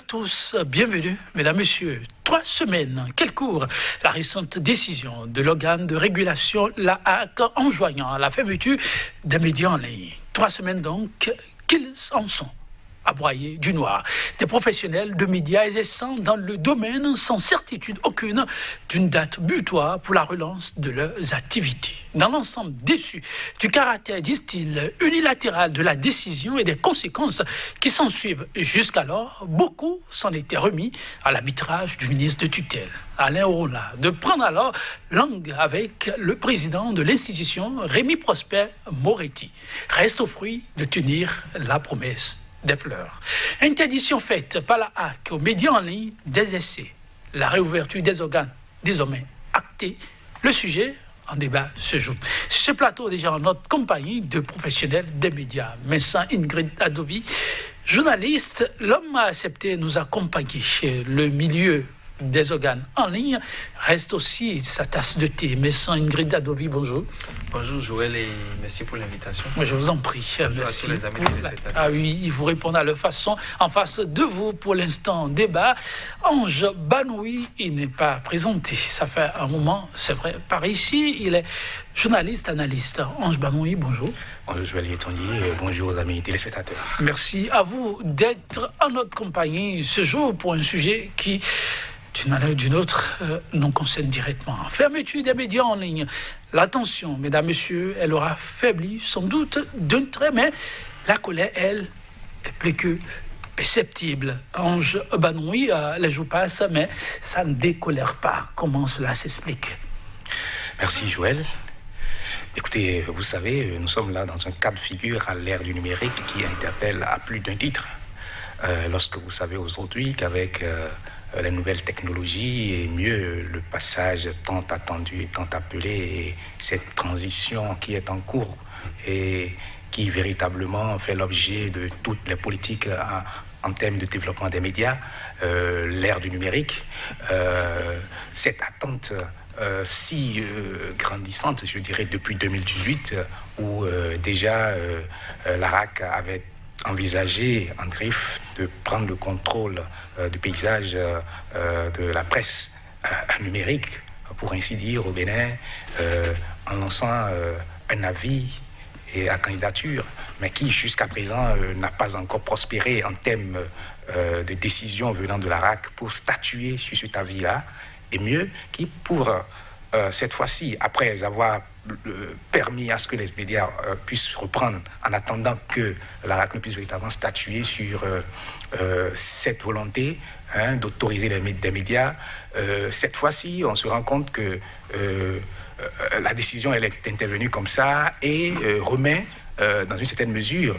tous, bienvenue, mesdames, messieurs. 3 semaines, quelle court la récente décision de l'organe de régulation, la HAC, enjoignant la fermeture des médias en ligne. 3 semaines donc, qu'ils en sont à broyer du noir. Des professionnels de médias exerçant dans le domaine sans certitude aucune d'une date butoir pour la relance de leurs activités. Dans l'ensemble déçu du caractère, disent-ils, unilatéral de la décision et des conséquences qui s'en suivent jusqu'alors, beaucoup s'en étaient remis à l'arbitrage du ministre de tutelle, Alain Orolà, de prendre alors langue avec le président de l'institution, Rémi Prosper Moretti. Reste au fruit de tenir la promesse des fleurs. Interdiction faite par la HAC aux médias en ligne des essais. La réouverture des organes désormais actée. Le sujet en débat ce jour. Sur ce plateau, déjà en notre compagnie de professionnels des médias. Médecin Ingrid Adovi, journaliste, l'homme a accepté nous accompagner. Le milieu des organes en ligne reste aussi sa tasse de thé. Médecin Ingrid Adovi, bonjour. Bonjour Joël et merci pour l'invitation. Je vous en prie. Bonjour merci à tous les amis pour de cette année. Ah oui, il vous répondra de façon en face de vous pour l'instant débat. Ange Banoui, il n'est pas présenté. Ça fait un moment, c'est vrai, par ici, il est journaliste, analyste. Ange Banoui, bonjour. Bonjour Joël Yetondier, bonjour aux amis téléspectateurs. Merci à vous d'être en notre compagnie ce jour pour un sujet qui, d'une manière ou d'une autre, nous concerne directement. Fermeture des médias en ligne. L'attention, mesdames, messieurs, elle aura faibli sans doute d'un trait, mais la colère, elle, est plus que perceptible. Ange Banoui, les jours passent, mais ça ne décolère pas. Comment cela s'explique? Merci Joël. Écoutez, vous savez, nous sommes là dans un cas de figure à l'ère du numérique qui interpelle à plus d'un titre. Lorsque vous savez aujourd'hui qu'avec les nouvelles technologies et mieux le passage tant attendu et tant appelé et cette transition qui est en cours et qui véritablement fait l'objet de toutes les politiques en termes de développement des médias, l'ère du numérique, cette attente si grandissante, je dirais, depuis 2018, où déjà la HAC avait envisagé en griffe de prendre le contrôle du paysage de la presse numérique, pour ainsi dire, au Bénin, en lançant un avis et à candidature, mais qui jusqu'à présent n'a pas encore prospéré en termes de décision venant de la HAC pour statuer sur cet avis-là, et mieux, qui pour cette fois-ci, après avoir permis à ce que les médias puissent reprendre en attendant que la HAC ne puisse véritablement statuer sur cette volonté d'autoriser des médias. Cette fois-ci, on se rend compte que la décision elle est intervenue comme ça et remet dans une certaine mesure,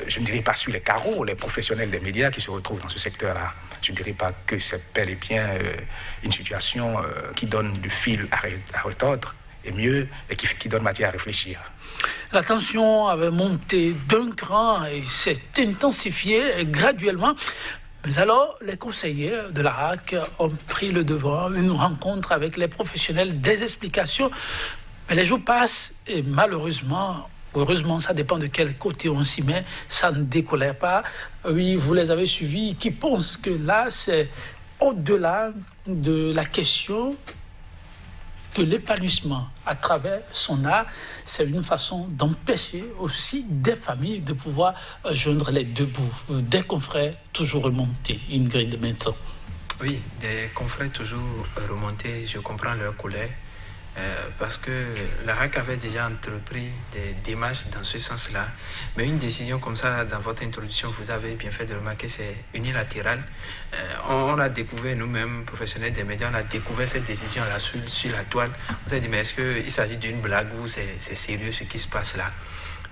je ne dirais pas sur les carreaux, les professionnels des médias qui se retrouvent dans ce secteur-là. Je ne dirais pas que c'est bel et bien une situation qui donne du fil à retordre, et mieux, et qui donne matière à réfléchir. La tension avait monté d'un cran et s'est intensifiée graduellement. Mais alors, les conseillers de la HAC ont pris le devant, une rencontre avec les professionnels, des explications. Mais les jours passent et malheureusement, heureusement, ça dépend de quel côté on s'y met, ça ne décolère pas. Oui, vous les avez suivis, qui pensent que là, c'est au-delà de la question de l'épanouissement à travers son art, c'est une façon d'empêcher aussi des familles de pouvoir joindre les deux bouts. Des confrères toujours remontés, Ingrid Médecin. Oui, des confrères toujours remontés, je comprends leur colère, parce que la HAC avait déjà entrepris des démarches dans ce sens-là, mais une décision comme ça, dans votre introduction, vous avez bien fait de remarquer, c'est unilatéral. On a découvert, nous-mêmes, professionnels des médias, on a découvert cette décision-là sur la toile. On s'est dit, mais est-ce qu'il s'agit d'une blague ou c'est sérieux ce qui se passe là?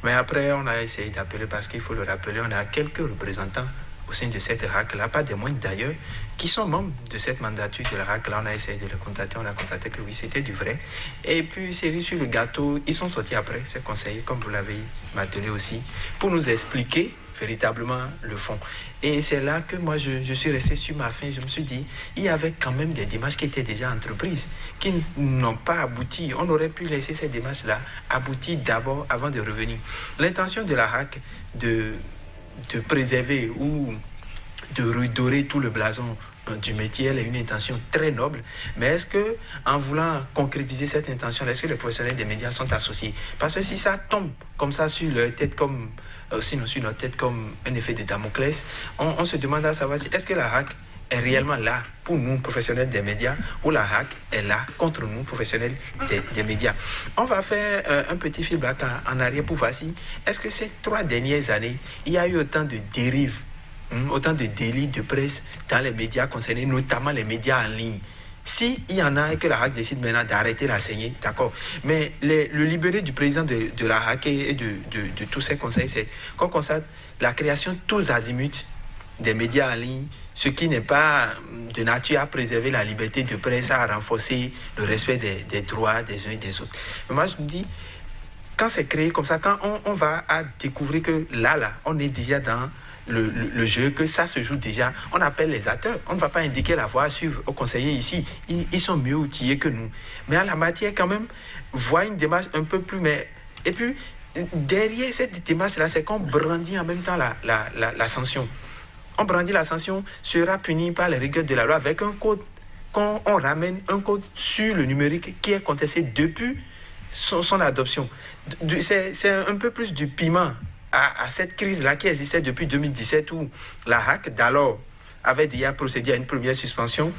Mais après, on a essayé d'appeler, parce qu'il faut le rappeler, on a quelques représentants au sein de cette HAC-là, pas des moindres d'ailleurs, qui sont membres de cette mandature de la HAC-là. On a essayé de les contacter, on a constaté que oui, c'était du vrai. Et puis, cerise sur le gâteau, ils sont sortis après, ces conseillers, comme vous l'avez martelé aussi, pour nous expliquer véritablement le fond. Et c'est là que moi, je suis resté sur ma faim. Je me suis dit, il y avait quand même des démarches qui étaient déjà entreprises, qui n'ont pas abouti. On aurait pu laisser ces démarches-là aboutir d'abord avant de revenir. L'intention de la HAC de préserver ou de redorer tout le blason du métier. Elle a une intention très noble, mais est-ce que, en voulant concrétiser cette intention, est-ce que les professionnels des médias sont associés? Parce que si ça tombe comme ça sur leur tête, comme sinon sur leur tête comme un effet de Damoclès, on se demande à savoir si est-ce que la HAC est réellement là pour nous, professionnels des médias, ou la HAC est là contre nous, professionnels des médias. On va faire un petit feedback en arrière pour voir si, est-ce que ces 3 dernières années, il y a eu autant de dérives, autant de délits de presse dans les médias concernés, notamment les médias en ligne. Si il y en a et que la HAC décide maintenant d'arrêter la saignée, d'accord. Mais le libéré du président de la HAC et de tous ses conseils, c'est qu'on constate la création tous azimuts des médias en ligne, ce qui n'est pas de nature à préserver la liberté de presse, à renforcer le respect des droits des uns et des autres. Mais moi, je me dis, quand c'est créé comme ça, quand on va à découvrir que là, on est déjà dans le jeu, que ça se joue déjà, on appelle les acteurs. On ne va pas indiquer la voie à suivre aux conseillers ici. Ils sont mieux outillés que nous. Mais en la matière, quand même, voir une démarche un peu plus... Et puis, derrière cette démarche-là, c'est qu'on brandit en même temps la sanction. On brandit la sanction, sera puni par les rigueurs de la loi avec un code, quand on ramène un code sur le numérique qui est contesté depuis son adoption. C'est un peu plus du piment à cette crise-là qui existait depuis 2017 où la HAC d'alors avait déjà procédé à une première suspension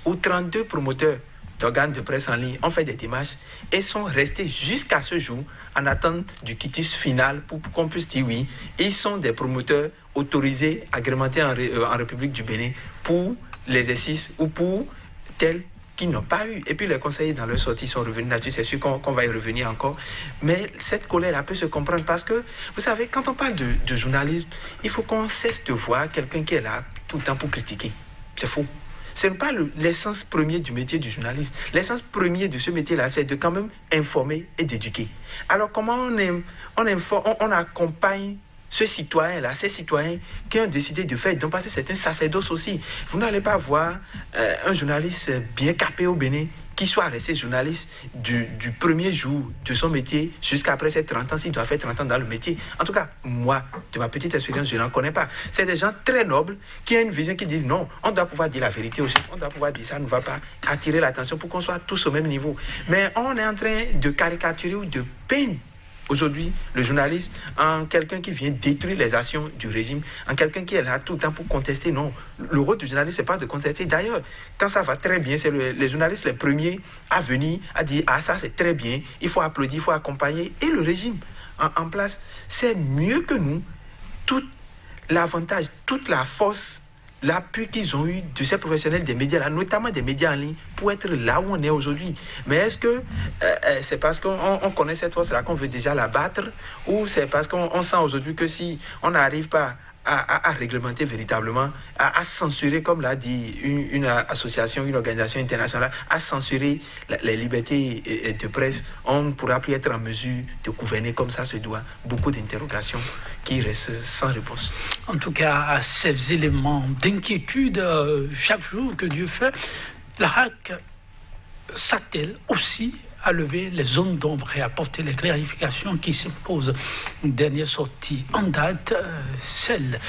où 32 promoteurs d'organes de presse en ligne ont fait des démarches et sont restés jusqu'à ce jour en attente du quitus final pour qu'on puisse dire oui, ils sont des promoteurs autorisés, agrémentés en République du Bénin pour l'exercice ou pour tel qui n'ont pas eu. Et puis les conseillers dans leur sortie sont revenus là-dessus, c'est sûr qu'on va y revenir encore. Mais cette colère-là peut se comprendre parce que, vous savez, quand on parle de journalisme, il faut qu'on cesse de voir quelqu'un qui est là tout le temps pour critiquer. C'est faux. Ce n'est pas l'essence première du métier du journaliste. L'essence première de ce métier-là, c'est de quand même informer et d'éduquer. Alors comment on accompagne ce citoyen-là, ces citoyens qui ont décidé de faire, donc parce que c'est un sacerdoce aussi. Vous n'allez pas voir un journaliste bien capé au Bénin qui soit resté journaliste du premier jour de son métier jusqu'à après ses 30 ans, s'il doit faire 30 ans dans le métier. En tout cas, moi, de ma petite expérience, je n'en connais pas. C'est des gens très nobles qui ont une vision qui disent non, on doit pouvoir dire la vérité aussi, on doit pouvoir dire ça ne va pas attirer l'attention pour qu'on soit tous au même niveau. Mais on est en train de caricaturer ou de peindre aujourd'hui le journaliste en quelqu'un qui vient détruire les actions du régime, en quelqu'un qui est là tout le temps pour contester. Non, le rôle du journaliste, c'est pas de contester. D'ailleurs, quand ça va très bien, c'est les journalistes les premiers à venir, à dire « Ah, ça c'est très bien, il faut applaudir, il faut accompagner ». Et le régime en place, c'est mieux que nous. Tout l'avantage, toute la force, l'appui qu'ils ont eu de ces professionnels des médias, là, notamment des médias en ligne, pour être là où on est aujourd'hui. Mais est-ce que c'est parce qu'on connaît cette force-là qu'on veut déjà la battre, ou c'est parce qu'on sent aujourd'hui que si on n'arrive pas à réglementer véritablement, à censurer, comme l'a dit une association, une organisation internationale, à censurer les libertés de presse, on ne pourra plus être en mesure de gouverner comme ça se doit. Beaucoup d'interrogations qui restent sans réponse. En tout cas, à ces éléments d'inquiétude, chaque jour que Dieu fait, la HAC s'attelle aussi à lever les zones d'ombre et apporter les clarifications qui se posent. Une dernière sortie en date, celle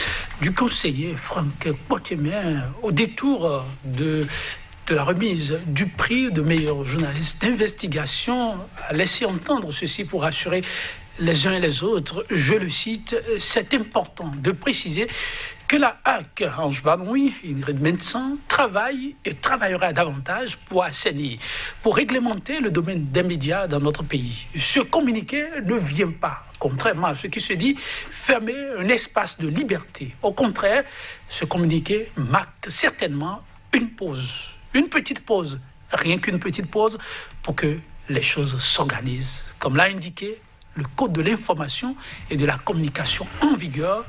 du conseiller Franck Poitier-Mer, au détour de la remise du prix de meilleur journaliste d'investigation, a laissé entendre ceci pour assurer les uns et les autres. Je le cite, « C'est important de préciser que la HAC, Ange Banoui, Ingrid Mensan, travaille et travaillera davantage pour assainir, pour réglementer le domaine des médias dans notre pays. Ce communiqué ne vient pas, contrairement à ce qui se dit, fermer un espace de liberté. Au contraire, ce communiqué marque certainement une pause, une petite pause, rien qu'une petite pause, pour que les choses s'organisent. Comme l'a indiqué le Code de l'information et de la communication en vigueur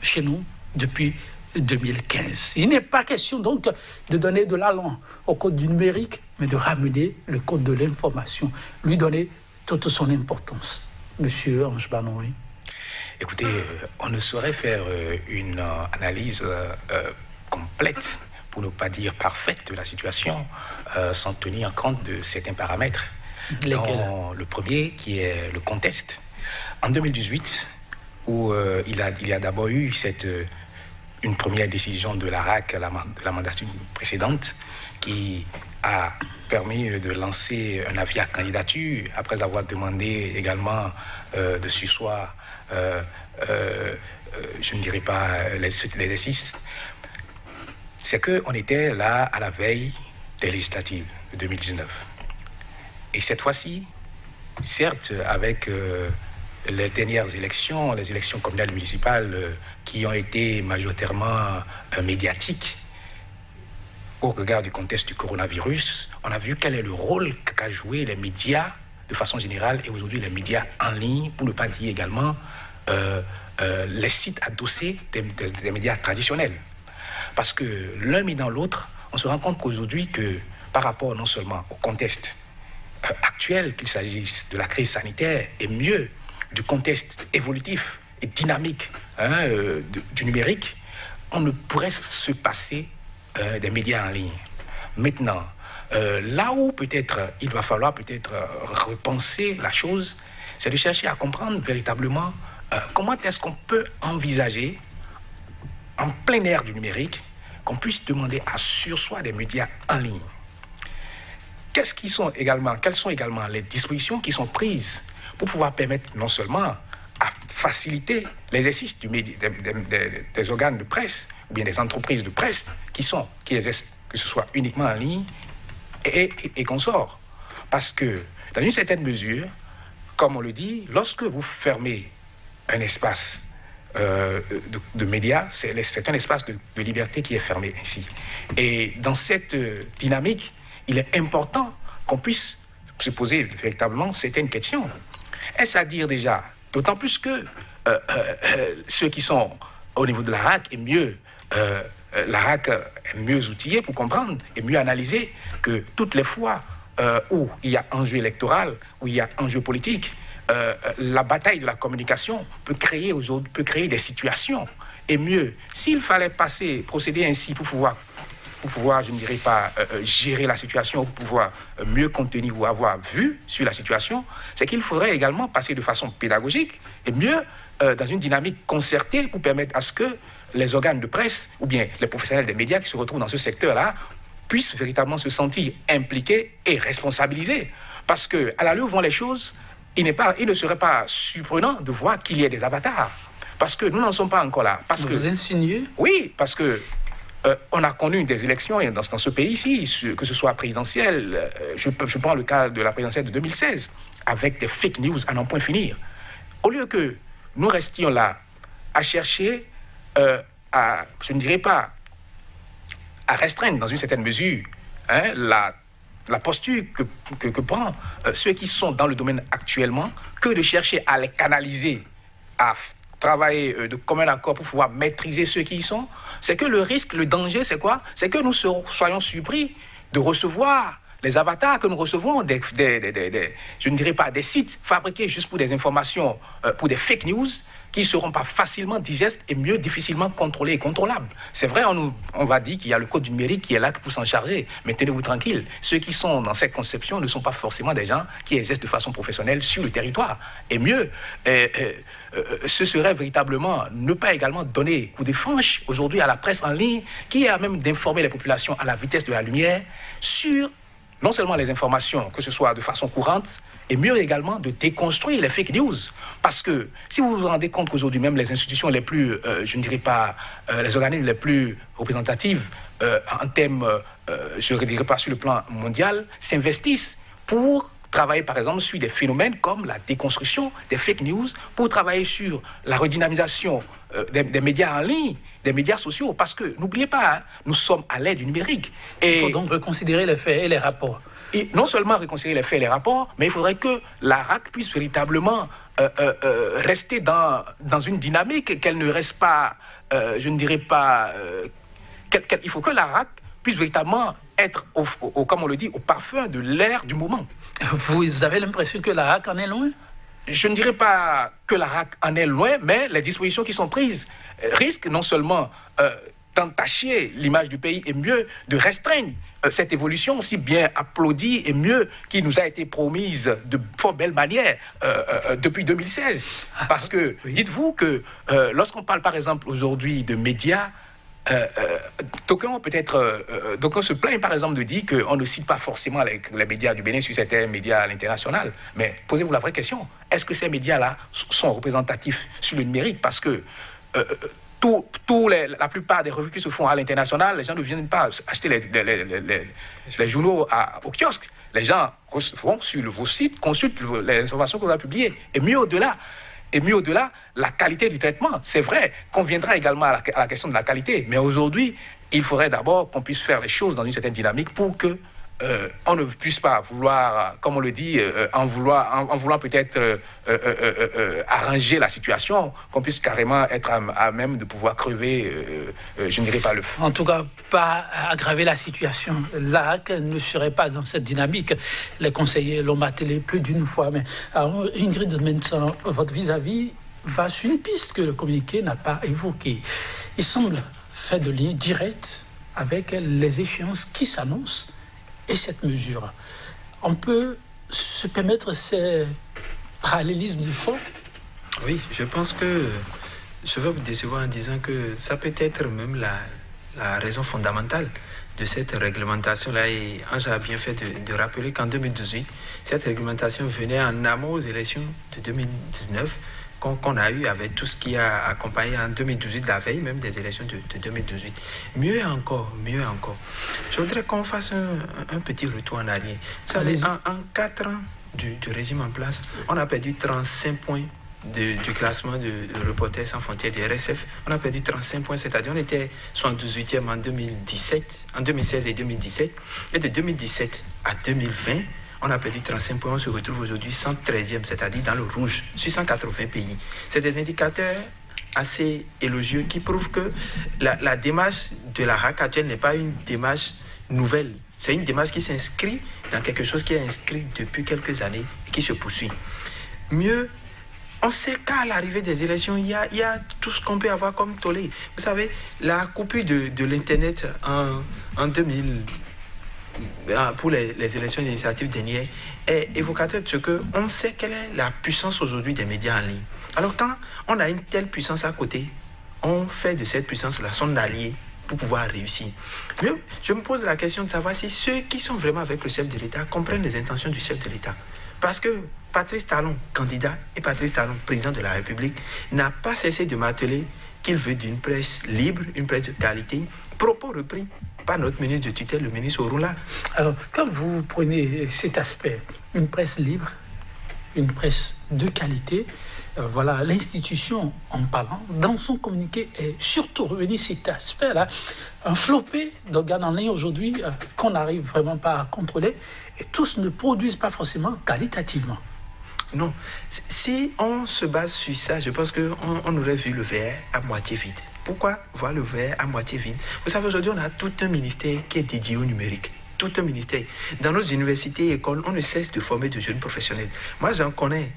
chez nous depuis 2015. Il n'est pas question donc de donner de l'allant au Code du numérique, mais de ramener le Code de l'information, lui donner toute son importance. Monsieur Ange Banoui. Écoutez, on ne saurait faire une analyse complète, pour ne pas dire parfaite, de la situation sans tenir compte de certains paramètres. Dans le premier, qui est le contexte. En 2018, où il y a d'abord eu cette une première décision de la RAC, de la mandature précédente, qui a permis de lancer un avis à candidature, après avoir demandé également de surseoir, je ne dirais pas l'exercice. C'est qu'on était là à la veille des législatives de 2019. Et cette fois-ci, certes, avec les dernières élections, les élections communales municipales qui ont été majoritairement médiatiques, au regard du contexte du coronavirus, on a vu quel est le rôle qu'a joué les médias de façon générale et aujourd'hui les médias en ligne, pour ne pas dire également les sites adossés des médias traditionnels. Parce que l'un mis dans l'autre, on se rend compte qu'aujourd'hui que par rapport non seulement au contexte actuel, qu'il s'agisse de la crise sanitaire et mieux du contexte évolutif et dynamique du numérique, on ne pourrait se passer des médias en ligne. Maintenant, là où peut-être il va falloir peut-être repenser la chose, c'est de chercher à comprendre véritablement comment est-ce qu'on peut envisager en plein air du numérique qu'on puisse demander à surseoir des médias en ligne. Quelles sont également les dispositions qui sont prises pour pouvoir permettre non seulement à faciliter l'exercice des organes de presse ou bien des entreprises de presse qui exercent, que ce soit uniquement en ligne et consorts. Parce que, dans une certaine mesure, comme on le dit, lorsque vous fermez un espace de médias, c'est un espace de liberté qui est fermé ici. Et dans cette dynamique, il est important qu'on puisse se poser véritablement certaines questions. Est-ce à dire déjà, d'autant plus que ceux qui sont au niveau de la RAC est mieux, la RAC est mieux outillée pour comprendre et mieux analyser que toutes les fois où il y a enjeu électoral, où il y a enjeu politique, la bataille de la communication peut créer des situations. Et mieux, s'il fallait procéder ainsi pour pouvoir, je ne dirais pas, gérer la situation, pour pouvoir mieux contenir ou avoir vue sur la situation, c'est qu'il faudrait également passer de façon pédagogique et mieux dans une dynamique concertée pour permettre à ce que les organes de presse ou bien les professionnels des médias qui se retrouvent dans ce secteur-là puissent véritablement se sentir impliqués et responsabilisés. Parce qu'à la lueur où vont les choses, il ne serait pas surprenant de voir qu'il y ait des avatars. Parce que nous n'en sommes pas encore là. Vous insinuez ? Oui, parce que on a connu des élections dans ce pays-ci, que ce soit présidentielle, je prends le cas de la présidentielle de 2016, avec des fake news à n'en point finir. Au lieu que nous restions là à chercher je ne dirais pas à restreindre dans une certaine mesure la posture que prend ceux qui sont dans le domaine actuellement, que de chercher à les canaliser, à travailler de commun accord pour pouvoir maîtriser ceux qui y sont, c'est que le risque, le danger, c'est quoi? C'est que nous soyons surpris de recevoir les avatars que nous recevons, je ne dirais pas des sites fabriqués juste pour des informations, pour des fake news, qui ne seront pas facilement digestes et mieux difficilement contrôlés et contrôlables. C'est vrai, on va dire qu'il y a le code du numérique qui est là pour s'en charger, mais tenez-vous tranquille, ceux qui sont dans cette conception ne sont pas forcément des gens qui exercent de façon professionnelle sur le territoire. Et mieux, ce serait véritablement ne pas également donner coup de franche aujourd'hui à la presse en ligne, qui est à même d'informer les populations à la vitesse de la lumière sur non seulement les informations, que ce soit de façon courante, et mieux également de déconstruire les fake news. Parce que si vous vous rendez compte qu'aujourd'hui même les institutions les plus, je ne dirais pas, les organismes les plus représentatifs en termes, je ne dirais pas sur le plan mondial, s'investissent pour travailler par exemple sur des phénomènes comme la déconstruction des fake news, pour travailler sur la redynamisation des médias en ligne, des médias sociaux, parce que n'oubliez pas, nous sommes à l'ère du numérique. Il faut donc reconsidérer les faits et les rapports. Et non seulement réconcilier les faits et les rapports, mais il faudrait que la RAC puisse véritablement rester dans une dynamique, qu'elle ne reste pas, je ne dirais pas... il faut que la RAC puisse véritablement être, comme on le dit, au parfum de l'ère du moment. Vous avez l'impression que la RAC en est loin ? Je ne dirais pas que la RAC en est loin, mais les dispositions qui sont prises risquent non seulement d'entacher l'image du pays et mieux de restreindre cette évolution si bien applaudie et mieux qui nous a été promise de fort belle manière depuis 2016. Parce que, dites-vous que lorsqu'on parle par exemple aujourd'hui de médias, d'aucuns se plaignent par exemple de dire qu'on ne cite pas forcément les médias du Bénin sur certains médias à l'international. Mais posez-vous la vraie question, est-ce que ces médias-là sont représentatifs sur le numérique? Parce que la plupart des revues qui se font à l'international, les gens ne viennent pas acheter les journaux au kiosque. Les gens vont sur vos sites, consultent les informations que vous avez publiées. Et mieux au-delà, la qualité du traitement. C'est vrai qu'on viendra également à la question de la qualité. Mais aujourd'hui, il faudrait d'abord qu'on puisse faire les choses dans une certaine dynamique pour que on ne puisse pas vouloir, comme on le dit, en voulant peut-être arranger la situation, qu'on puisse carrément être à même de pouvoir crever, je n'irai pas le feu. En tout cas, pas aggraver la situation. La HAC ne serait pas dans cette dynamique. Les conseillers l'ont martelé plus d'une fois. Mais alors, Ingrid Mensan, votre vis-à-vis va sur une piste que le communiqué n'a pas évoquée. Il semble faire de lien direct avec les échéances qui s'annoncent et cette mesure. On peut se permettre ces parallélismes du fond? Oui, je pense que je vais vous décevoir en disant que ça peut être même la raison fondamentale de cette réglementation-là. Et Ange a bien fait de rappeler qu'en 2018, cette réglementation venait en amont aux élections de 2019 qu'on a eu avec tout ce qui a accompagné en 2018, la veille même des élections de 2018. Mieux encore. Je voudrais qu'on fasse un petit retour en arrière. Vous savez, en 4 ans du régime en place, on a perdu 35 points du classement de Reporters sans frontières, de RSF. On a perdu 35 points, c'est-à-dire on était 78e en 2016 et 2017. Et de 2017 à 2020, on a perdu 35 points, on se retrouve aujourd'hui 113e, c'est-à-dire dans le rouge, sur 180 pays. C'est des indicateurs assez élogieux qui prouvent que la démarche de la HAC actuelle n'est pas une démarche nouvelle. C'est une démarche qui s'inscrit dans quelque chose qui est inscrit depuis quelques années et qui se poursuit. Mieux, on sait qu'à l'arrivée des élections, il y a tout ce qu'on peut avoir comme tollé. Vous savez, la coupure de l'Internet en 2000... pour les élections législatives dernières est évocateur de ce qu'on sait quelle est la puissance aujourd'hui des médias en ligne. Alors quand on a une telle puissance à côté, on fait de cette puissance-là son allié pour pouvoir réussir. Mais je me pose la question de savoir si ceux qui sont vraiment avec le chef de l'État comprennent les intentions du chef de l'État. Parce que Patrice Talon, candidat, et Patrice Talon, président de la République, n'a pas cessé de marteler qu'il veut d'une presse libre, une presse de qualité, propos repris par notre ministre de tutelle, le ministre Orula. Alors, quand vous prenez cet aspect, une presse libre, une presse de qualité, voilà, l'institution, en parlant, dans son communiqué, est surtout revenu cet aspect-là, un flopé d'organes en ligne aujourd'hui qu'on n'arrive vraiment pas à contrôler, et tous ne produisent pas forcément qualitativement. Non, si on se base sur ça, je pense qu'on aurait vu le verre à moitié vide. Pourquoi voir le verre à moitié vide? Vous savez, aujourd'hui, on a tout un ministère qui est dédié au numérique. Tout un ministère. Dans nos universités et écoles, on ne cesse de former de jeunes professionnels. Moi, j'en connais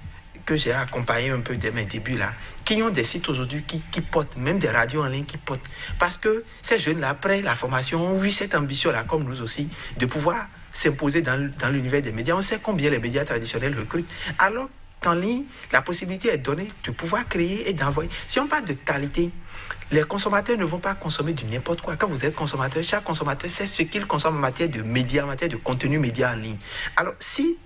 que j'ai accompagné un peu dès mes débuts là, qui ont des sites aujourd'hui qui portent, même des radios en ligne qui portent. Parce que ces jeunes-là, après la formation, ont eu cette ambition-là, comme nous aussi, de pouvoir s'imposer dans l'univers des médias. On sait combien les médias traditionnels recrutent. Alors qu'en ligne, la possibilité est donnée de pouvoir créer et d'envoyer. Si on parle de qualité, les consommateurs ne vont pas consommer du n'importe quoi. Quand vous êtes consommateur, chaque consommateur sait ce qu'il consomme en matière de médias, en matière de contenu média en ligne. Alors, si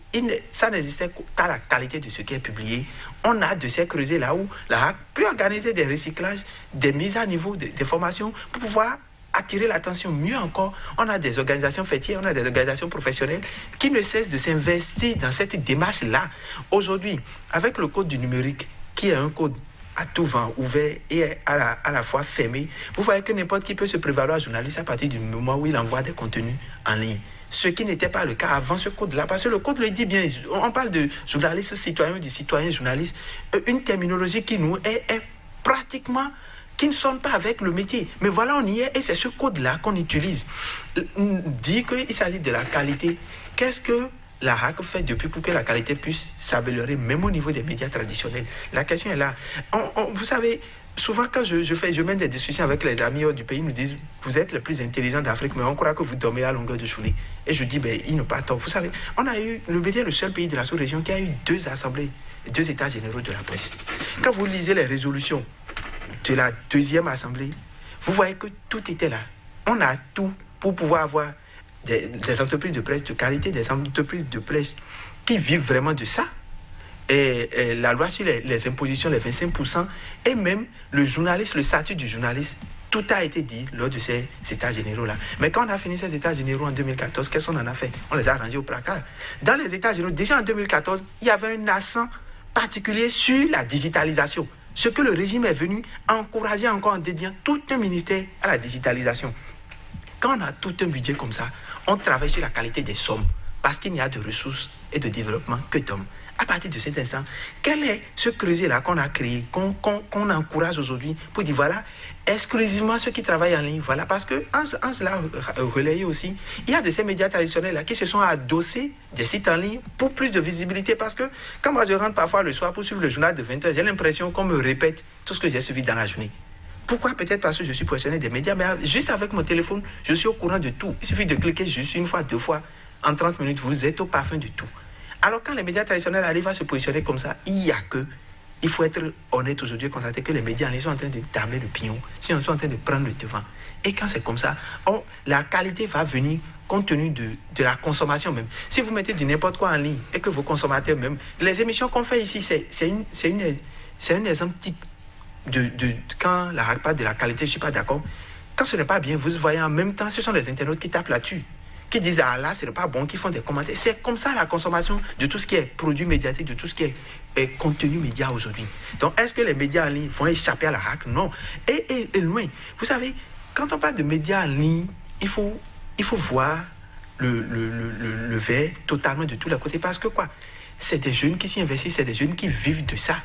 ça n'existait qu'à la qualité de ce qui est publié, on a de ces creuser là où la HAC peut organiser des recyclages, des mises à niveau, des formations pour pouvoir attirer l'attention. Mieux encore, on a des organisations fêtières, on a des organisations professionnelles qui ne cessent de s'investir dans cette démarche-là. Aujourd'hui, avec le code du numérique, qui est un code à tout vent, ouvert et à la fois fermé, vous voyez que n'importe qui peut se prévaloir journaliste à partir du moment où il envoie des contenus en ligne. Ce qui n'était pas le cas avant ce code-là, parce que le code le dit bien, on parle de journaliste citoyen ou de citoyen journaliste, une terminologie qui nous est pratiquement, qui ne sonne pas avec le métier. Mais voilà, on y est, et c'est ce code-là qu'on utilise. Dire qu'il s'agit de la qualité, qu'est-ce que la HAC fait depuis pour que la qualité puisse s'améliorer, même au niveau des médias traditionnels? La question est là. Vous savez, souvent quand je mène des discussions avec les amis du pays, ils nous disent, vous êtes les plus intelligents d'Afrique, mais on croit que vous dormez à longueur de journée. Et je dis, ils n'ont pas tort. Vous savez, le Bénin est le seul pays de la sous-région qui a eu 2 assemblées, 2 états généraux de la presse. Quand vous lisez les résolutions de la 2e assemblée, vous voyez que tout était là. On a tout pour pouvoir avoir des entreprises de presse de qualité, des entreprises de presse qui vivent vraiment de ça. Et la loi sur les impositions, les 25%, et même le journaliste, le statut du journaliste, tout a été dit lors de ces états généraux-là. Mais quand on a fini ces états généraux en 2014, qu'est-ce qu'on en a fait? On les a rangés au placard. Dans les états généraux, déjà en 2014, il y avait un accent particulier sur la digitalisation. Ce que le régime est venu encourager encore en dédiant tout un ministère à la digitalisation. Quand on a tout un budget comme ça, on travaille sur la qualité des sommes, parce qu'il n'y a de ressources et de développement que d'hommes. À partir de cet instant, quel est ce creuset-là qu'on a créé, qu'on encourage aujourd'hui pour dire voilà, exclusivement ceux qui travaillent en ligne, voilà, parce que en cela relayé aussi, il y a de ces médias traditionnels-là qui se sont adossés des sites en ligne pour plus de visibilité, parce que quand moi je rentre parfois le soir pour suivre le journal de 20h, j'ai l'impression qu'on me répète tout ce que j'ai suivi dans la journée. Pourquoi? Peut-être parce que je suis professionnel des médias, mais juste avec mon téléphone, je suis au courant de tout. Il suffit de cliquer juste une fois, 2 fois, en 30 minutes, vous êtes au parfum de tout. Alors quand les médias traditionnels arrivent à se positionner comme ça, il faut être honnête aujourd'hui et constater que les médias en ligne sont en train de damer le pion, sont en train de prendre le devant. Et quand c'est comme ça, la qualité va venir compte tenu de la consommation même. Si vous mettez du n'importe quoi en ligne et que vos consommateurs même, les émissions qu'on fait ici, c'est un exemple type de quand la RAC parle de la qualité, je ne suis pas d'accord. Quand ce n'est pas bien, vous voyez en même temps, ce sont les internautes qui tapent là-dessus, qui disent ah là ce n'est pas bon, qui font des commentaires. C'est comme ça la consommation de tout ce qui est produit médiatique, de tout ce qui est contenu média aujourd'hui. Donc est-ce que les médias en ligne vont échapper à la hack? Non. Et loin. Vous savez, quand on parle de médias en ligne, il faut voir le verre totalement de tous les côtés, parce que quoi, c'est des jeunes qui s'y investissent, c'est des jeunes qui vivent de ça.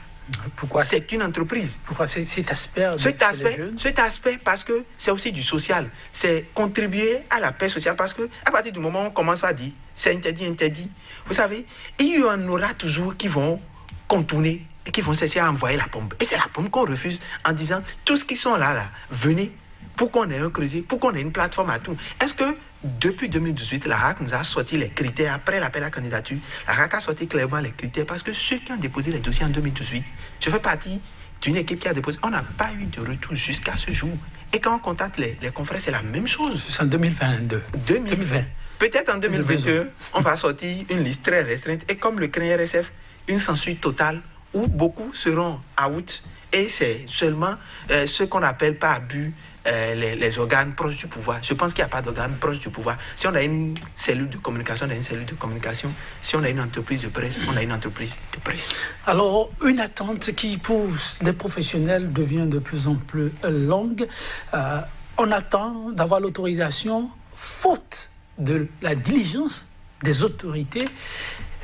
Pourquoi? C'est une entreprise. Pourquoi cet aspect? Cet aspect, parce que c'est aussi du social. C'est contribuer à la paix sociale, parce que à partir du moment où on commence à dire c'est interdit, vous savez, il y en aura toujours qui vont contourner et qui vont cesser à envoyer la bombe. Et c'est la bombe qu'on refuse en disant tous qui sont là, venez pour qu'on ait un creuset, pour qu'on ait une plateforme à tout. Est-ce que depuis 2018, la RAC nous a sorti les critères, après l'appel à candidature, la RAC a sorti clairement les critères, parce que ceux qui ont déposé les dossiers en 2018, je fais partie d'une équipe qui a déposé, on n'a pas eu de retour jusqu'à ce jour. Et quand on contacte les confrères, c'est la même chose. C'est en 2022. 2020. Peut-être en 2021, on va sortir une liste très restreinte, et comme le craint RSF, une censure totale, où beaucoup seront out, et c'est seulement ce qu'on appelle par abus les organes proches du pouvoir. Je pense qu'il n'y a pas d'organes proches du pouvoir. Si on a une cellule de communication, on a une cellule de communication. Si on a une entreprise de presse, on a une entreprise de presse. Alors, une attente qui, pour les professionnels, devient de plus en plus longue. On attend d'avoir l'autorisation, faute de la diligence des autorités.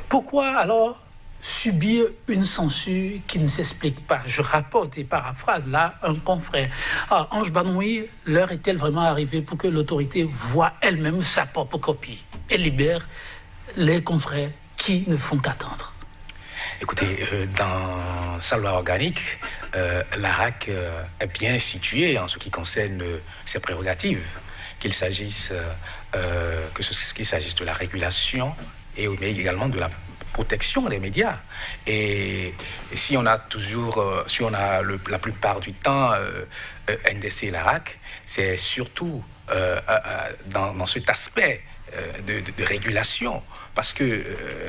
Pourquoi alors subir une censure qui ne s'explique pas? Je rapporte et paraphrase là un confrère. Ange Banoui, l'heure est-elle vraiment arrivée pour que l'autorité voie elle-même sa propre copie et libère les confrères qui ne font qu'attendre? Écoutez, dans sa loi organique, la RAC est bien située en ce qui concerne ses prérogatives, qu'il s'agisse de la régulation mais également de la protection des médias. Et si on a la plupart du temps NDC et la RAC, c'est surtout dans cet aspect de régulation, parce que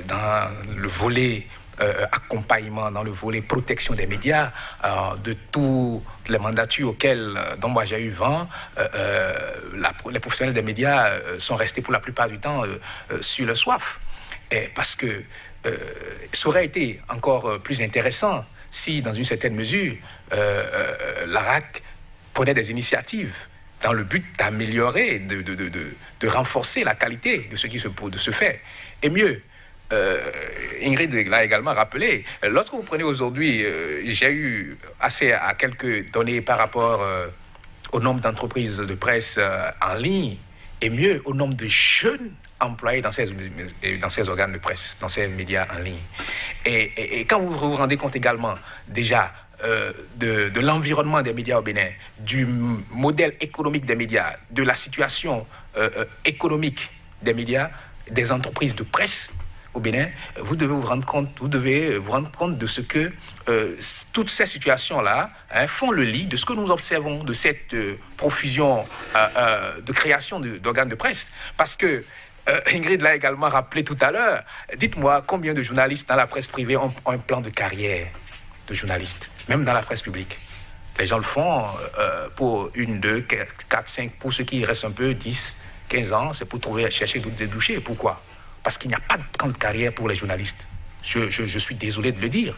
dans le volet accompagnement, dans le volet protection des médias, de toutes les mandatures dont moi j'ai eu vent, les professionnels des médias sont restés pour la plupart du temps sur le soif. Parce que ça aurait été encore plus intéressant si, dans une certaine mesure, la RAC prenait des initiatives dans le but d'améliorer, de renforcer la qualité de ce qui se fait. Et mieux, Ingrid l'a également rappelé, lorsque vous prenez aujourd'hui, j'ai eu accès à quelques données par rapport au nombre d'entreprises de presse en ligne, et mieux, au nombre de jeunes employés dans ces organes de presse, dans ces médias en ligne. Et quand vous vous rendez compte également déjà de l'environnement des médias au Bénin, du modèle économique des médias, de la situation économique des médias, des entreprises de presse au Bénin, vous devez vous rendre compte de ce que toutes ces situations-là font le lit de ce que nous observons, de cette profusion de création d'organes de presse. Parce que Ingrid l'a également rappelé tout à l'heure. Dites-moi combien de journalistes dans la presse privée ont un plan de carrière de journaliste, même dans la presse publique. Les gens le font pour 1, 2, 4, 5, pour ceux qui restent un peu, 10, 15 ans, c'est pour chercher d'autres débouchés. Pourquoi? Parce qu'il n'y a pas de plan de carrière pour les journalistes. Je suis désolé de le dire.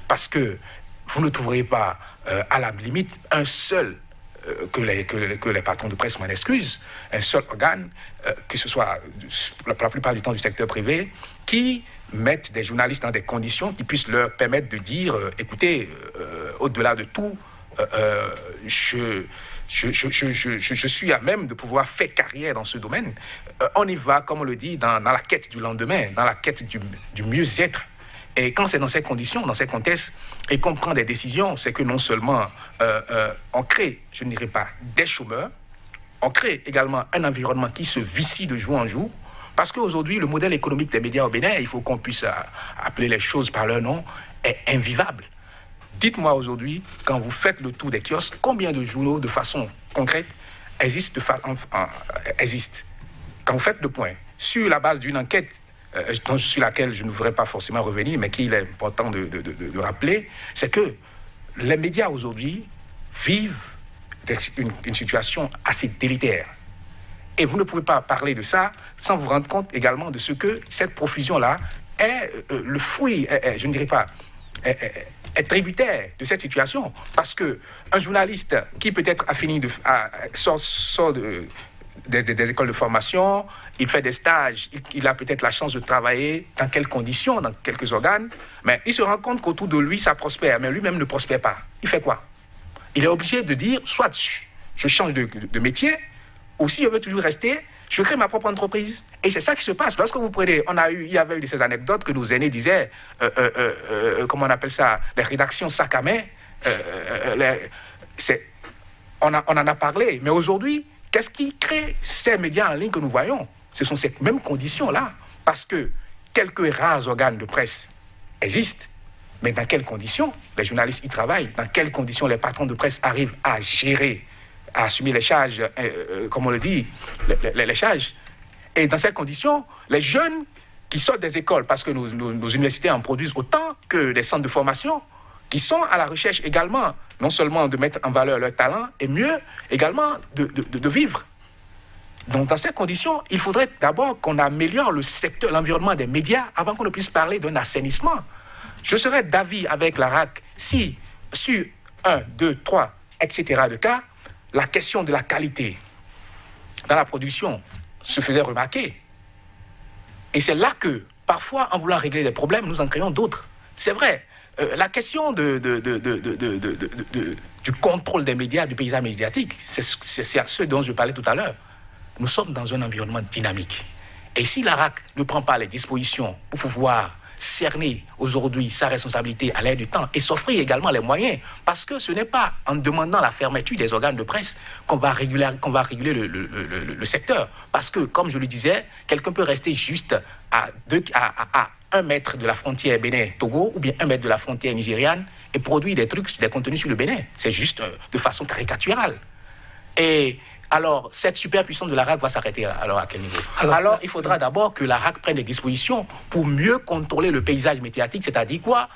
Parce que vous ne trouverez pas, à la limite, un seul, que les patrons de presse m'en excusent, un seul organe, que ce soit la plupart du temps du secteur privé, qui mettent des journalistes dans des conditions qui puissent leur permettre de dire, écoutez, au-delà de tout, je suis à même de pouvoir faire carrière dans ce domaine. On y va, comme on le dit, dans la quête du lendemain, dans la quête du mieux-être. Et quand c'est dans ces conditions, dans ces contextes, et qu'on prend des décisions, c'est que non seulement on crée, je ne dirais pas, des chômeurs, on crée également un environnement qui se vicie de jour en jour, parce qu'aujourd'hui, le modèle économique des médias au Bénin, il faut qu'on puisse appeler les choses par leur nom, est invivable. Dites-moi aujourd'hui, quand vous faites le tour des kiosques, combien de journaux, de façon concrète, existent. Quand vous faites le point, sur la base d'une enquête, sur laquelle je ne voudrais pas forcément revenir, mais qu'il est important de rappeler, c'est que les médias aujourd'hui vivent une situation assez délétère. Et vous ne pouvez pas parler de ça sans vous rendre compte également de ce que cette profusion-là est le fruit, je ne dirais pas, est tributaire de cette situation. Parce qu'un journaliste qui peut-être sort des écoles de formation, il fait des stages, il a peut-être la chance de travailler dans quelles conditions, dans quelques organes, mais il se rend compte qu'autour de lui, ça prospère, mais lui-même ne prospère pas. Il fait quoi? Il est obligé de dire, soit je change de métier, ou si je veux toujours rester, je crée ma propre entreprise. Et c'est ça qui se passe. Lorsque vous prenez, il y avait eu ces anecdotes que nos aînés disaient, comment on appelle ça, les rédactions sac à main, on en a parlé, mais aujourd'hui, qu'est-ce qui crée ces médias en ligne que nous voyons? Ce sont ces mêmes conditions-là, parce que quelques rares organes de presse existent, mais dans quelles conditions les journalistes y travaillent? Dans quelles conditions les patrons de presse arrivent à gérer, à assumer les charges, comme on le dit, les charges? Et dans ces conditions, les jeunes qui sortent des écoles, parce que nos universités en produisent autant que des centres de formation, qui sont à la recherche également, non seulement de mettre en valeur leur talent, et mieux également de vivre. Donc dans ces conditions, il faudrait d'abord qu'on améliore le secteur, l'environnement des médias, avant qu'on ne puisse parler d'un assainissement. Je serais d'avis avec la RAC si, sur 1, 2, 3, etc. de cas, la question de la qualité dans la production se faisait remarquer. Et c'est là que, parfois, en voulant régler des problèmes, nous en créons d'autres. C'est vrai. La question du contrôle des médias, du paysage médiatique, c'est ce dont je parlais tout à l'heure. Nous sommes dans un environnement dynamique. Et si la RAC ne prend pas les dispositions pour pouvoir cerner aujourd'hui sa responsabilité à l'aide du temps et s'offrir également les moyens, parce que ce n'est pas en demandant la fermeture des organes de presse qu'on va réguler le secteur. Parce que, comme je le disais, quelqu'un peut rester juste à 1 mètre de la frontière Bénin-Togo ou bien 1 mètre de la frontière nigériane et produire des contenus sur le Bénin. C'est juste de façon caricaturale. Et alors, cette superpuissance de la RAC va s'arrêter alors à quel niveau? Alors, il faudra d'abord que la RAC prenne des dispositions pour mieux contrôler le paysage médiatique, c'est-à-dire quoi?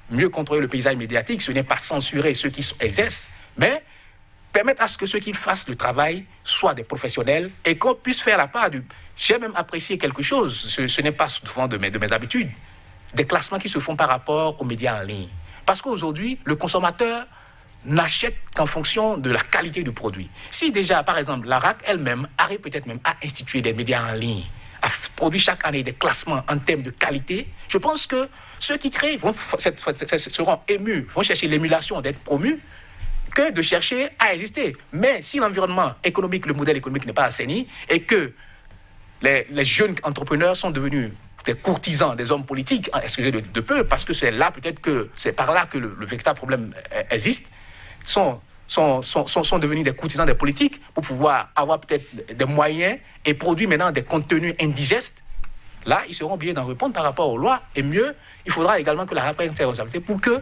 Mieux contrôler le paysage médiatique, ce n'est pas censurer ceux qui exercent, mais permettre à ce que ceux qui fassent le travail soient des professionnels et qu'on puisse faire la part du... J'ai même apprécié quelque chose, ce n'est pas souvent de mes habitudes, des classements qui se font par rapport aux médias en ligne. Parce qu'aujourd'hui, le consommateur n'achète qu'en fonction de la qualité du produit. Si déjà, par exemple, la RAC elle-même arrive peut-être même à instituer des médias en ligne, à produire chaque année des classements en termes de qualité, je pense que ceux qui créent seront émus, vont chercher l'émulation d'être promus, que de chercher à exister. Mais si l'environnement économique, le modèle économique n'est pas assaini et que les jeunes entrepreneurs sont devenus des courtisans, des hommes politiques, excusez de peu, parce que c'est là peut-être que c'est par là que le véritable problème existe, sont devenus des courtisans des politiques pour pouvoir avoir peut-être des moyens et produire maintenant des contenus indigestes. là, ils seront obligés d'en répondre par rapport aux lois. Et mieux, il faudra également que la RAC prenne ses responsabilités pour que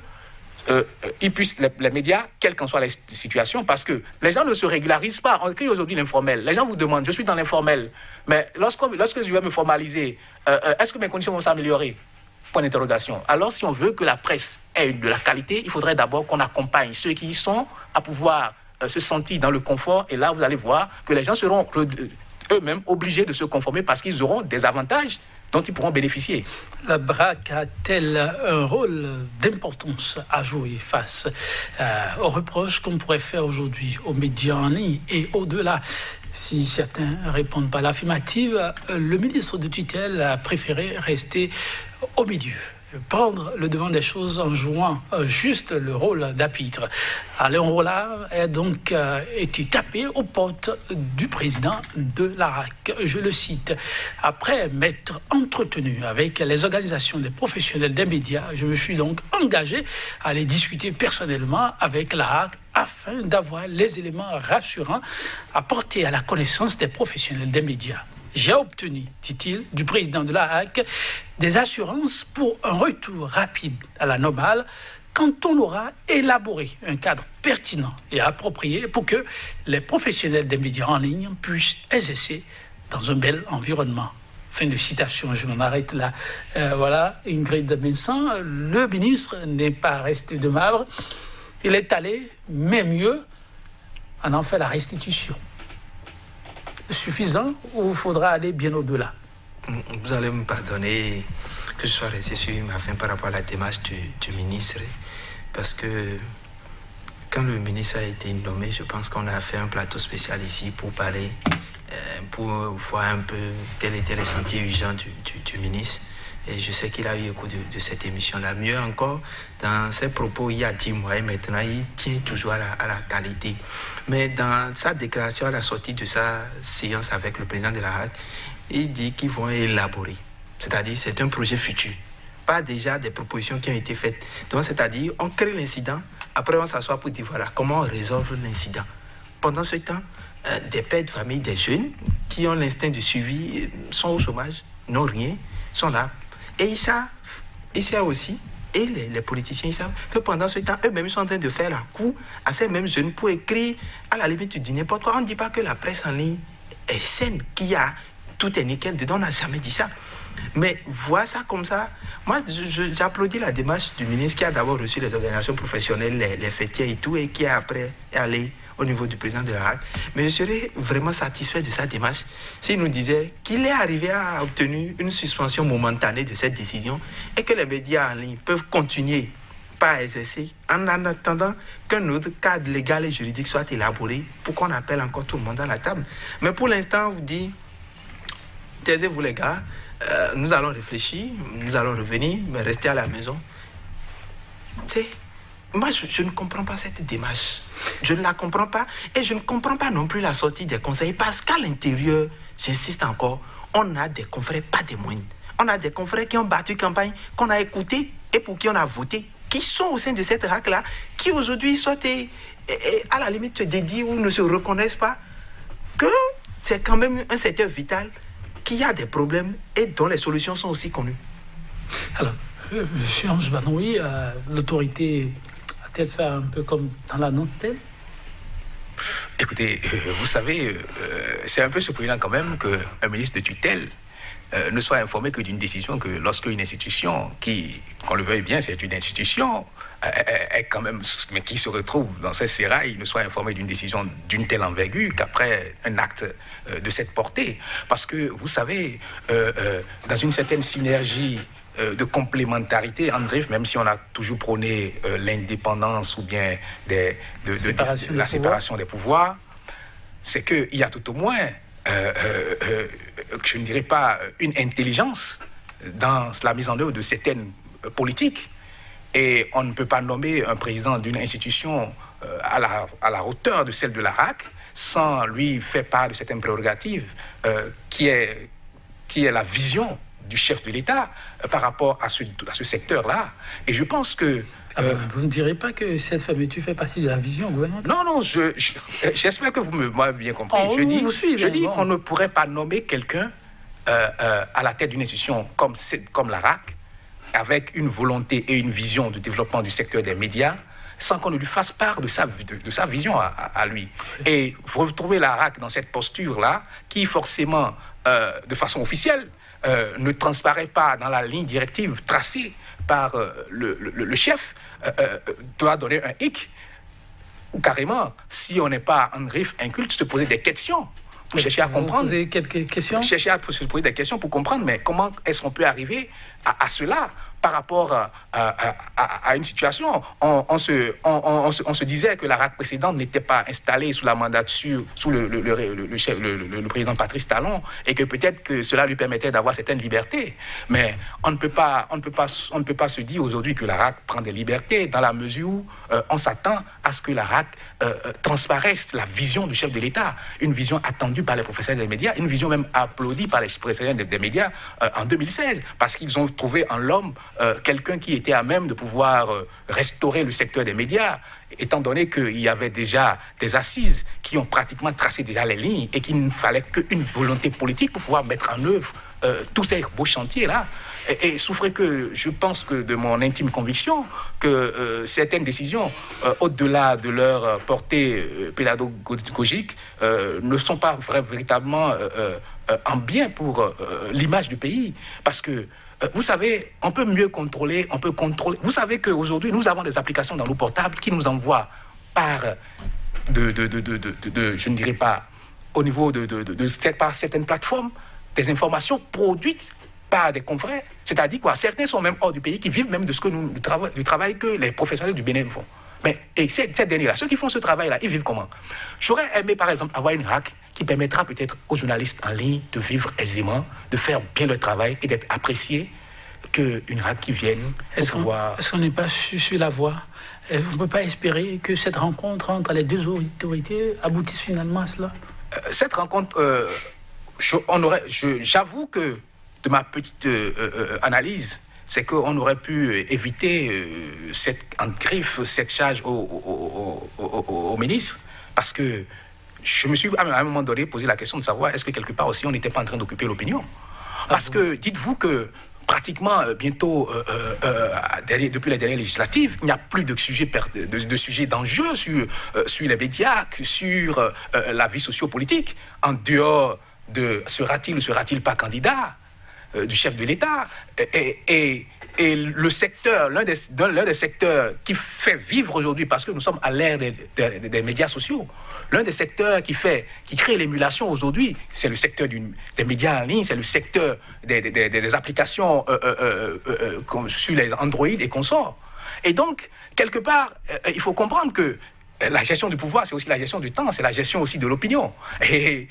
ils puissent, les médias, quelle qu'en soit la situation, parce que les gens ne se régularisent pas. On écrit aujourd'hui l'informel. Les gens vous demandent, je suis dans l'informel, mais lorsque je vais me formaliser, est-ce que mes conditions vont s'améliorer? Point d'interrogation. Alors, si on veut que la presse ait de la qualité, il faudrait d'abord qu'on accompagne ceux qui y sont à pouvoir se sentir dans le confort. Et là, vous allez voir que les gens seront eux-mêmes obligés de se conformer parce qu'ils auront des avantages dont ils pourront bénéficier. La BRAC a-t-elle un rôle d'importance à jouer face aux reproches qu'on pourrait faire aujourd'hui aux médias en ligne et au-delà? Si certains ne répondent pas à l'affirmative, le ministre de tutelle a préféré rester au milieu, prendre le devant des choses en jouant juste le rôle d'arbitre. Léon Rollard a donc été tapé aux portes du président de la RAC. Je le cite. Après m'être entretenu avec les organisations des professionnels des médias, je me suis donc engagé à aller discuter personnellement avec la RAC afin d'avoir les éléments rassurants à porter à la connaissance des professionnels des médias. J'ai obtenu, dit-il, du président de la RAC, des assurances pour un retour rapide à la normale quand on aura élaboré un cadre pertinent et approprié pour que les professionnels des médias en ligne puissent exercer dans un bel environnement. Fin de citation, je m'en arrête là. Voilà, Ingrid Vincent, le ministre n'est pas resté de marbre. Il est allé, mais mieux, en fait la restitution. Suffisant ou il faudra aller bien au-delà? Vous allez me pardonner que je sois resté sur ma fin par rapport à la démarche du ministre, parce que quand le ministre a été nommé, je pense qu'on a fait un plateau spécial ici pour parler, pour voir un peu quel était le sentier urgent du ministre. Et je sais qu'il a eu écho de cette émission-là. Mieux encore, dans ses propos il y a 10 mois et maintenant, il tient toujours à la qualité. Mais dans sa déclaration à la sortie de sa séance avec le président de la RAC, il dit qu'ils vont élaborer. C'est-à-dire, c'est un projet futur. Pas déjà des propositions qui ont été faites. Donc, c'est-à-dire, on crée l'incident, après on s'assoit pour dire voilà, comment on résolve l'incident. Pendant ce temps, des pères de famille, des jeunes qui ont l'instinct de suivi, sont au chômage, n'ont rien, sont là. Et ils savent aussi, et les politiciens, ils savent que pendant ce temps, eux-mêmes sont en train de faire la cour à ces mêmes jeunes pour écrire, à la limite, tu dis n'importe quoi. On ne dit pas que la presse en ligne est saine, qu'il y a tout est nickel dedans, on n'a jamais dit ça. Mais voir ça comme ça, moi, j'applaudis la démarche du ministre qui a d'abord reçu les organisations professionnelles, les fêtiers et tout, et qui a après allé au niveau du président de la RAC. Mais je serais vraiment satisfait de sa démarche s'il nous disait qu'il est arrivé à obtenir une suspension momentanée de cette décision et que les médias en ligne peuvent continuer pas exercer en attendant qu'un autre cadre légal et juridique soit élaboré pour qu'on appelle encore tout le monde à la table. Mais pour l'instant, on vous dit, taisez-vous les gars, nous allons réfléchir, nous allons revenir, mais restez à la maison. Tu sais, moi, je ne comprends pas cette démarche. Je ne la comprends pas. Et je ne comprends pas non plus la sortie des conseils. Parce qu'à l'intérieur, j'insiste encore, on a des confrères, pas des moindres. On a des confrères qui ont battu campagne, qu'on a écouté et pour qui on a voté, qui sont au sein de cette RAC-là, qui aujourd'hui sont à la limite se dédient ou ne se reconnaissent pas, que c'est quand même un secteur vital, qu'il y a des problèmes et dont les solutions sont aussi connues. Alors, M. Ange Banoui, l'autorité a-t-elle fait un peu comme dans la Nantel? Écoutez, vous savez, c'est un peu surprenant quand même qu'un ministre de tutelle ne soit informé que d'une décision que lorsqu'une institution, qui, qu'on le veuille bien, c'est une institution, est quand même, mais qui se retrouve dans ces sérails, ne soit informé d'une décision d'une telle envergure qu'après un acte de cette portée. Parce que, vous savez, dans une certaine synergie de complémentarité, André, même si on a toujours prôné l'indépendance ou bien la séparation des pouvoirs, c'est qu'il y a tout au moins, je ne dirais pas une intelligence dans la mise en œuvre de certaines politiques. Et on ne peut pas nommer un président d'une institution à la hauteur de celle de la RAC sans lui faire part de certaines prérogatives qui est la vision du chef de l'État par rapport à ce secteur-là. Et je pense que... vous ne direz pas que cette fermeture fait partie de la vision gouvernementale? Non, j'espère que vous m'avez bien compris. Je dis qu'on ne pourrait pas nommer quelqu'un à la tête d'une institution comme la RAC, avec une volonté et une vision de développement du secteur des médias, sans qu'on ne lui fasse part de sa vision à lui. Et vous retrouvez la RAC dans cette posture-là, qui forcément, de façon officielle, ne transparaît pas dans la ligne directive tracée par le chef, doit donner un hic, ou carrément, si on n'est pas en griffe inculte, se poser des questions pour chercher à comprendre. Vous posez quelques questions? Chercher à se poser des questions pour comprendre, mais comment est-ce qu'on peut arriver à cela par rapport à une situation? On se disait que la RAC précédente n'était pas installée sous la mandature, sous le président Patrice Talon, et que peut-être que cela lui permettait d'avoir certaines libertés. Mais on ne peut pas se dire aujourd'hui que la RAC prend des libertés, dans la mesure où on s'attend à ce que la RAC transparaisse la vision du chef de l'État, une vision attendue par les professionnels des médias, une vision même applaudie par les professionnels des médias en 2016, parce qu'ils ont trouvé en l'homme quelqu'un qui était à même de pouvoir restaurer le secteur des médias, étant donné qu'il y avait déjà des assises qui ont pratiquement tracé déjà les lignes et qu'il ne fallait qu'une volonté politique pour pouvoir mettre en œuvre tous ces beaux chantiers-là. Et souffrez que je pense que de mon intime conviction que certaines décisions, au-delà de leur portée pédagogique, ne sont pas véritablement en bien pour l'image du pays. Parce que vous savez, on peut mieux contrôler, on peut contrôler. Vous savez qu'aujourd'hui, nous avons des applications dans nos portables qui nous envoient par, je ne dirais pas, au niveau par certaines plateformes, des informations produites par des confrères. C'est-à-dire quoi? Certains sont même hors du pays, qui vivent même de ce que du travail que les professionnels du Bénin font. Mais et ces derniers-là, ceux qui font ce travail-là, ils vivent comment? J'aurais aimé, par exemple, avoir une RAC qui permettra peut-être aux journalistes en ligne de vivre aisément, de faire bien leur travail et d'être appréciés, qu'une RAC qui vienne Est-ce qu'on n'est pas sur la voie? On ne peut pas espérer que cette rencontre entre les deux autorités aboutisse finalement à cela? Cette rencontre, j'avoue que de ma petite analyse, c'est qu'on aurait pu éviter cette charge au ministre, parce que je me suis à un moment donné posé la question de savoir est-ce que quelque part aussi on n'était pas en train d'occuper l'opinion. Parce que dites-vous que pratiquement bientôt, depuis la dernière législative, il n'y a plus de sujets d'enjeu sur les médias, sur la vie sociopolitique, en dehors de sera-t-il ou sera-t-il pas candidat du chef de l'État. Et le secteur, l'un des secteurs qui fait vivre aujourd'hui, parce que nous sommes à l'ère des médias sociaux, l'un des secteurs qui crée l'émulation aujourd'hui, c'est le secteur des médias en ligne, c'est le secteur des applications sur les Android et consorts. Et donc, quelque part, il faut comprendre que la gestion du pouvoir, c'est aussi la gestion du temps, c'est la gestion aussi de l'opinion. Et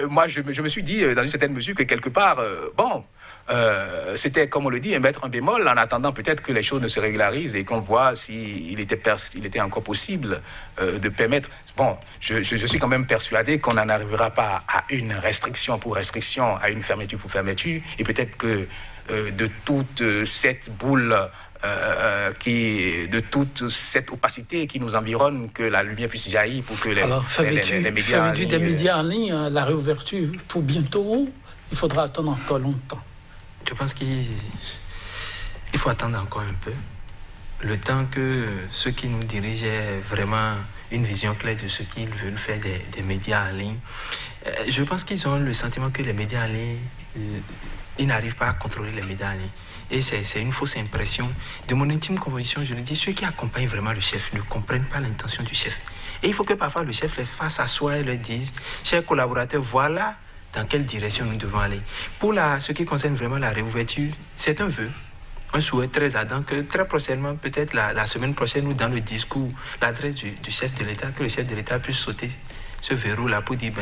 moi, je me suis dit, dans une certaine mesure, que quelque part, c'était, comme on le dit, mettre un bémol en attendant peut-être que les choses ne se régularisent et qu'on voit s'il était encore possible de permettre. Bon, je suis quand même persuadé qu'on n'en arrivera pas à une restriction pour restriction, à une fermeture pour fermeture, et peut-être que de toute cette boule de toute cette opacité qui nous environne, que la lumière puisse jaillir pour que les médias en ligne... des médias en ligne, la réouverture pour bientôt, ou il faudra attendre encore longtemps? Je pense qu'il faut attendre encore un peu. Le temps que ceux qui nous dirigent aient vraiment une vision claire de ce qu'ils veulent faire des médias en ligne. Je pense qu'ils ont le sentiment que les médias en ligne, ils n'arrivent pas à contrôler les médias en ligne. Et c'est une fausse impression. De mon intime conviction, je le dis, ceux qui accompagnent vraiment le chef ne comprennent pas l'intention du chef. Et il faut que parfois le chef les fasse asseoir et leur dise, chers collaborateurs, voilà dans quelle direction nous devons aller. Pour ce qui concerne vraiment la réouverture, c'est un vœu, un souhait très ardent que très prochainement, peut-être la semaine prochaine ou dans le discours, l'adresse du chef de l'État, que le chef de l'État puisse sauter ce verrou-là pour dire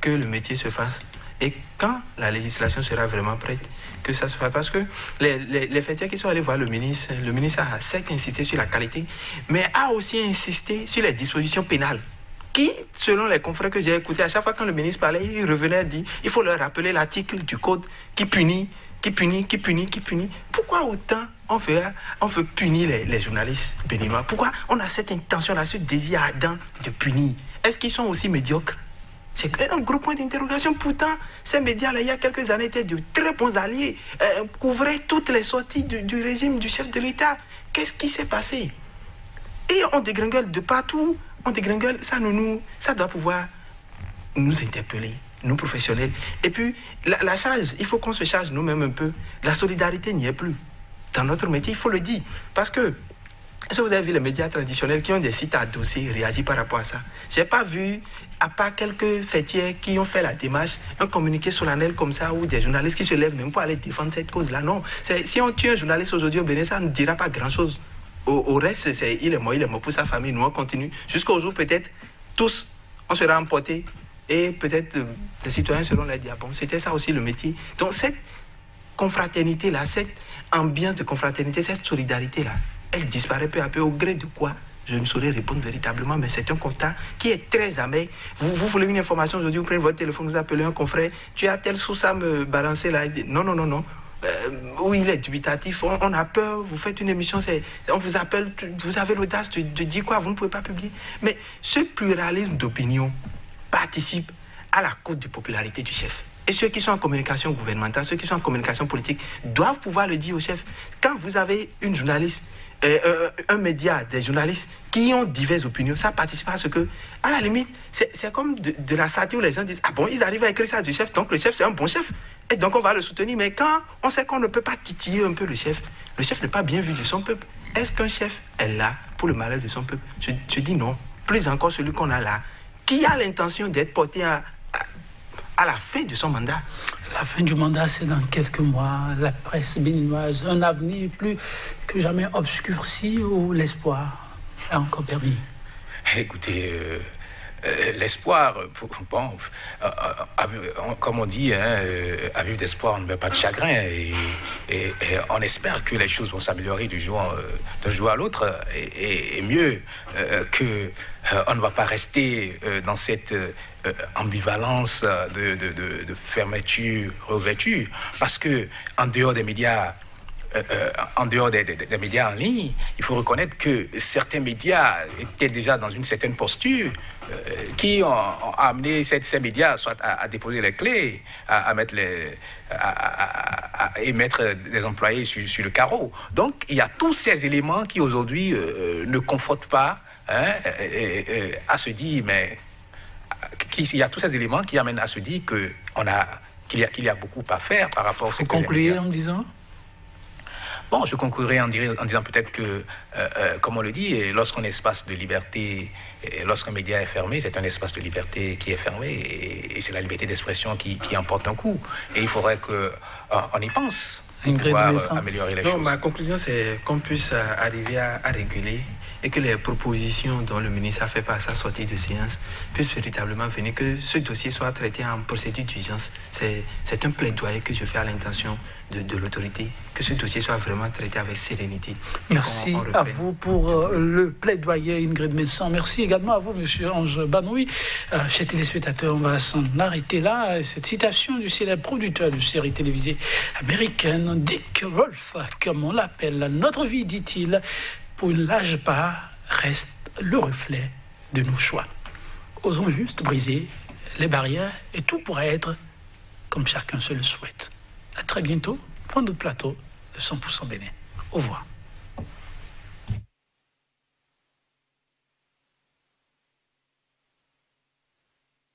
que le métier se fasse. Et quand la législation sera vraiment prête, que ça se fasse. Parce que les fêtiers qui sont allés voir le ministre a certes insisté sur la qualité, mais a aussi insisté sur les dispositions pénales. Qui, selon les confrères que j'ai écoutés, à chaque fois quand le ministre parlait, il revenait et dit il faut leur rappeler l'article du code qui punit. Pourquoi autant on veut punir les journalistes béninois? Pourquoi on a cette intention-là, ce désir ardent de punir? Est-ce qu'ils sont aussi médiocres? C'est un gros point d'interrogation. Pourtant, ces médias-là, il y a quelques années, étaient de très bons alliés, couvraient toutes les sorties du régime du chef de l'État. Qu'est-ce qui s'est passé? Et on dégringole de partout. On dégringole, ça doit pouvoir nous interpeller, nous professionnels. Et puis, la charge, il faut qu'on se charge nous-mêmes un peu. La solidarité n'y est plus. Dans notre métier, il faut le dire. Parce que, est-ce que vous avez vu les médias traditionnels qui ont des sites adossés réagir par rapport à ça? Je n'ai pas vu, à part quelques fêtières qui ont fait la démarche, un communiqué solennel comme ça, ou des journalistes qui se lèvent même pour aller défendre cette cause-là. Non. Si on tue un journaliste aujourd'hui au Bénin, ça ne dira pas grand-chose. Au reste, il est mort pour sa famille. Nous, on continue. Jusqu'au jour, peut-être, tous, on sera emportés. Et peut-être, les citoyens seront là, dire, bon, c'était ça aussi le métier. Donc, cette confraternité-là, cette ambiance de confraternité, cette solidarité-là, elle disparaît peu à peu. Au gré de quoi? Je ne saurais répondre véritablement, mais c'est un constat qui est très amer. Vous voulez une information aujourd'hui, vous prenez votre téléphone, vous appelez un confrère, tu as telle source à me balancer là. Non. Où il est dubitatif, on a peur, vous faites une émission, on vous appelle, vous avez l'audace de dire quoi, vous ne pouvez pas publier. Mais ce pluralisme d'opinion participe à la cote de popularité du chef. Et ceux qui sont en communication gouvernementale, ceux qui sont en communication politique, doivent pouvoir le dire au chef. Quand vous avez une journaliste, un média, des journalistes qui ont diverses opinions, ça participe à ce que, à la limite, c'est comme de la satire où les gens disent, ah bon, ils arrivent à écrire ça du chef, donc le chef c'est un bon chef, et donc on va le soutenir. Mais quand on sait qu'on ne peut pas titiller un peu le chef n'est pas bien vu de son peuple. Est-ce qu'un chef est là pour le malheur de son peuple? Je dis non. Plus encore celui qu'on a là, qui a l'intention d'être porté à la fin de son mandat. La fin du mandat, c'est dans quelques mois. La presse béninoise, un avenir plus que jamais obscurci où l'espoir est encore permis. Écoutez, l'espoir, bon, comme on dit, à vue d'espoir, on ne meurt pas de chagrin. Et on espère que les choses vont s'améliorer d'un jour à l'autre. Et mieux qu'on ne va pas rester dans cette ambivalence de fermeture, revêture. Parce que en dehors des médias, des médias en ligne, il faut reconnaître que certains médias étaient déjà dans une certaine posture qui ont amené ces médias soit à déposer les clés, à mettre et mettre des employés sur le carreau. Donc, il y a tous ces éléments qui aujourd'hui ne confortent pas à se dire, mais il y a tous ces éléments qui amènent à se dire qu'il y a beaucoup à faire par rapport à ce que les médias... Conclure en me disant? Bon, je conclurai en disant peut-être que, comme on le dit, lorsqu'un espace de liberté, lorsqu'un média est fermé, c'est un espace de liberté qui est fermé et c'est la liberté d'expression qui emporte un coup. Et il faudrait qu'on y pense pour pouvoir améliorer les choses. Ma conclusion, c'est qu'on puisse arriver à réguler et que les propositions dont le ministre a fait par sa sortie de séance puissent véritablement venir, que ce dossier soit traité en procédure d'urgence. C'est un plaidoyer que je fais à l'intention de l'autorité, que ce dossier soit vraiment traité avec sérénité. Merci à vous pour le plaidoyer, Ingrid Messan. Merci également à vous, M. Ange Banoui. Chers téléspectateurs, on va s'en arrêter là. Cette citation du célèbre producteur de séries télévisées américaines, Dick Wolf, comme on l'appelle. Notre vie, dit-il, pour une large part, reste le reflet de nos choix. Osons juste briser les barrières et tout pourra être comme chacun se le souhaite. À très bientôt pour notre plateau de 100% Bénin. Au revoir.